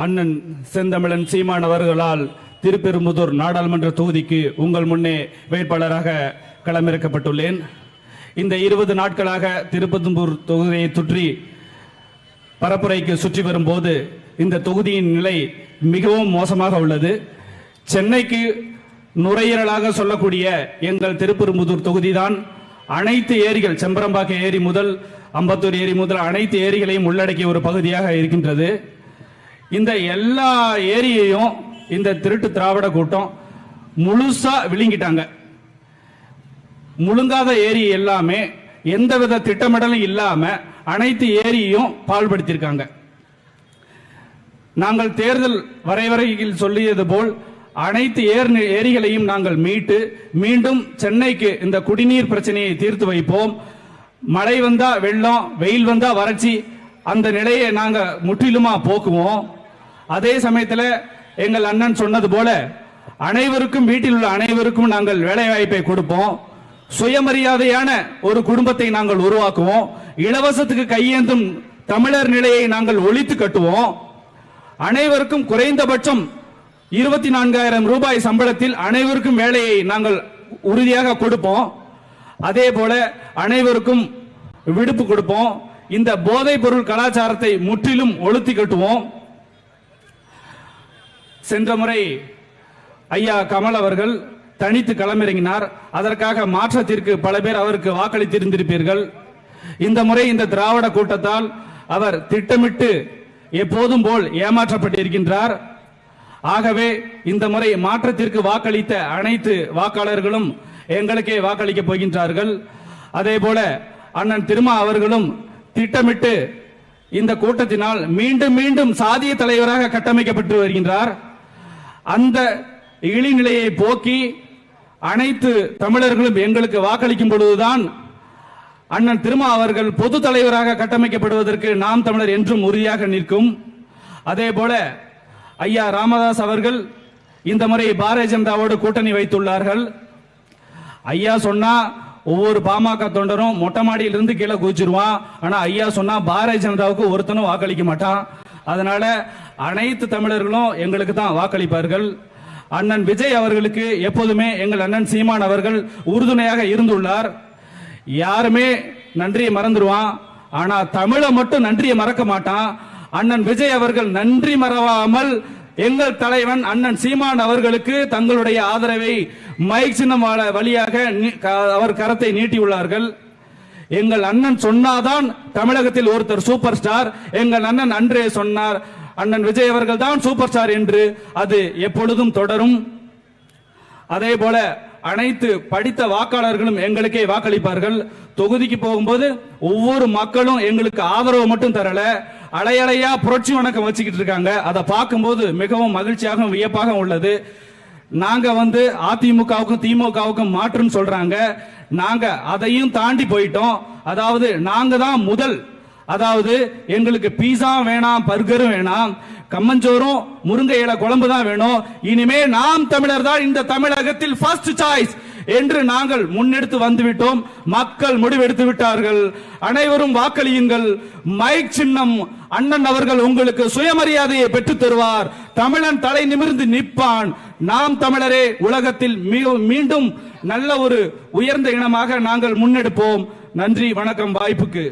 அண்ணன் செந்தமிழன் சீமான் அவர்களால் திருப்பெரும்புதூர் நாடாளுமன்ற தொகுதிக்கு உங்கள் முன்னே வேட்பாளராக களமிறக்கப்பட்டுள்ளேன். இந்த 20 நாட்களாக திருப்பெரும்புதூர் தொகுதியை சுற்றி பரப்புரைக்கு சுற்றி வரும்போது இந்த தொகுதியின் நிலை மிகவும் மோசமாக உள்ளது. சென்னைக்கு நுரையீரலாக சொல்லக்கூடிய எங்கள் திருப்பெரும்புதூர் தொகுதிதான் அனைத்து ஏரிகள், செம்பரம்பாக்கம் ஏரி முதல் அம்பத்தூர் ஏரி முதல் அனைத்து ஏரிகளையும் உள்ளடக்கிய ஒரு பகுதியாக இருக்கின்றது. இந்த எல்லா ஏரியையும் இந்த திருட்டு திராவிட கூட்டம் முழுசா விழுங்கிட்டாங்க. முழுங்காத ஏரி எல்லாமே எந்தவித திட்டமிடலும் இல்லாம அனைத்து ஏரியையும் பாழ்படுத்தியிருக்காங்க. நாங்கள் தேர்தல் வரைவரையில் சொல்லியது போல் அனைத்து ஏரிகளையும் நாங்கள் மீட்டு மீண்டும் சென்னைக்கு இந்த குடிநீர் பிரச்சனையை தீர்த்து வைப்போம். மழை வந்தா வெள்ளம், வெயில் வந்தா வறட்சி, அந்த நிலையை நாங்க முற்றிலுமா போக்குவோம். அதே சமயத்தில் எங்கள் அண்ணன் சொன்னது போல அனைவருக்கும், வீட்டில் உள்ள அனைவருக்கும் நாங்கள் வேலை வாய்ப்பை கொடுப்போம். சுயமரியாதையான ஒரு குடும்பத்தை நாங்கள் உருவாக்குவோம். இலவசத்துக்கு கையேந்தும் தமிழர் நிலையை நாங்கள் ஒழித்து கட்டுவோம். அனைவருக்கும் குறைந்தபட்சம் 24,000 ரூபாய் சம்பளத்தில் அனைவருக்கும் வேலையை நாங்கள் உறுதியாக கொடுப்போம். அதே போல அனைவருக்கும் விடுப்பு கொடுப்போம். இந்த போதைப் பொருள் கலாச்சாரத்தை முற்றிலும் ஒழித்து கட்டுவோம். சென்ற முறை ஐயா கமல் அவர்கள் தனித்து களமிறங்கினார். அதற்காக மாற்றத்திற்கு பல பேர் அவருக்கு வாக்களித்திருந்திருப்பீர்கள். இந்த முறை இந்த திராவிட கூட்டத்தால் அவர் திட்டமிட்டு எப்போதும் போல் ஏமாற்றப்பட்டிருக்கின்றார். ஆகவே இந்த முறை மாற்றத்திற்கு வாக்களித்த அனைத்து வாக்காளர்களும் எங்களுக்கே வாக்களிக்க போகின்றார்கள். அதே போல அண்ணன் திருமா அவர்களும் திட்டமிட்டு இந்த கூட்டத்தினால் மீண்டும் மீண்டும் சாதிய தலைவராக கட்டமைக்கப்பட்டு வருகின்றார். அந்த இழிநிலையை போக்கி அனைத்து தமிழர்களும் எங்களுக்கு வாக்களிக்கும் பொழுதுதான் அண்ணன் திருமா அவர்கள் பொது தலைவராக கட்டமைக்கப்படுவதற்கு நாம் தமிழர் என்றும் உறுதியாக நிற்கும். அதே போல ஐயா ராமதாஸ் அவர்கள் இந்த முறை பாரதிய ஜனதாவோடு கூட்டணி வைத்துள்ளார்கள். ஐயா சொன்னா ஒவ்வொரு பாமக தொண்டரும் மொட்டை மாடியிலிருந்து கீழே குதிச்சிருவான். ஆனா ஐயா சொன்னா பாரதிய ஜனதாவுக்கு ஒருத்தனும் வாக்களிக்க மாட்டான். அதனால அனைத்து தமிழர்களும் எங்களுக்கு தான் வாக்களிப்பார்கள். அண்ணன் விஜய் அவர்களுக்கு எப்போதுமே எங்கள் அண்ணன் சீமான் அவர்கள் உறுதுணையாக இருந்துள்ளார். யாருமே நன்றியை மறந்துடுவான், ஆனா தமிழை மட்டும் நன்றியை மறக்க மாட்டான். அண்ணன் விஜய் அவர்கள் நன்றி மறவாமல் எங்கள் தலைவன் அண்ணன் சீமான் அவர்களுக்கு தங்களுடைய ஆதரவை மைக் சின்னம் வழியாக அவர் கரத்தை நீட்டியுள்ளார்கள். எங்கள் அண்ணன் சொன்னாதான் தமிழகத்தில் ஒருத்தர் சூப்பர் ஸ்டார். எங்கள் அண்ணன் அன்றே சொன்னார், அண்ணன் விஜய் அவர்கள் தான் சூப்பர் ஸ்டார் என்று. அது எப்பொழுதும் தொடரும். அதே போல அனைத்து படித்த வாக்காளர்களும் எங்களுக்கே வாக்களிப்பார்கள். தொகுதிக்கு போகும்போது ஒவ்வொரு மக்களும் எங்களுக்கு ஆதரவு மட்டும் தரல, அலையலையா புரட்சி வணக்கம் வச்சுக்கிட்டு இருக்காங்க. அதை பார்க்கும்போது மிகவும் மகிழ்ச்சியாகவும் வியப்பாக உள்ளது. நாங்க அதிமுகவுக்கும் திமுகவுக்கும் மாற்றுன்னு சொல்றாங்க. நாங்க அதையும் தாண்டி போயிட்டோம். அதாவது நாங்க தான் முதல். அதாவது எங்களுக்கு பீஸா வேணாம், பர்கரும் வேணாம், கம்மஞ்சோறும் முருங்கை இலை குழம்பு தான் வேணும். இனிமே நாம் தமிழர் தான் இந்த தமிழகத்தில் ஃபர்ஸ்ட் சாய்ஸ் என்று நாங்கள் முன்னெடுத்து வந்துவிட்டோம். மக்கள் முடிவெடுத்து விட்டார்கள். அனைவரும் வாக்களியுங்கள். மைக் சின்னம் அண்ணன் அவர்கள் உங்களுக்கு சுயமரியாதையை பெற்றுத் தருவார். தமிழன் தலை நிமிர்ந்து நிற்பான். நாம் தமிழரே உலகத்தில் மீண்டும் நல்ல ஒரு உயர்ந்த இனமாக நாங்கள் முன்னெடுப்போம். நன்றி, வணக்கம் வாய்ப்புக்கு.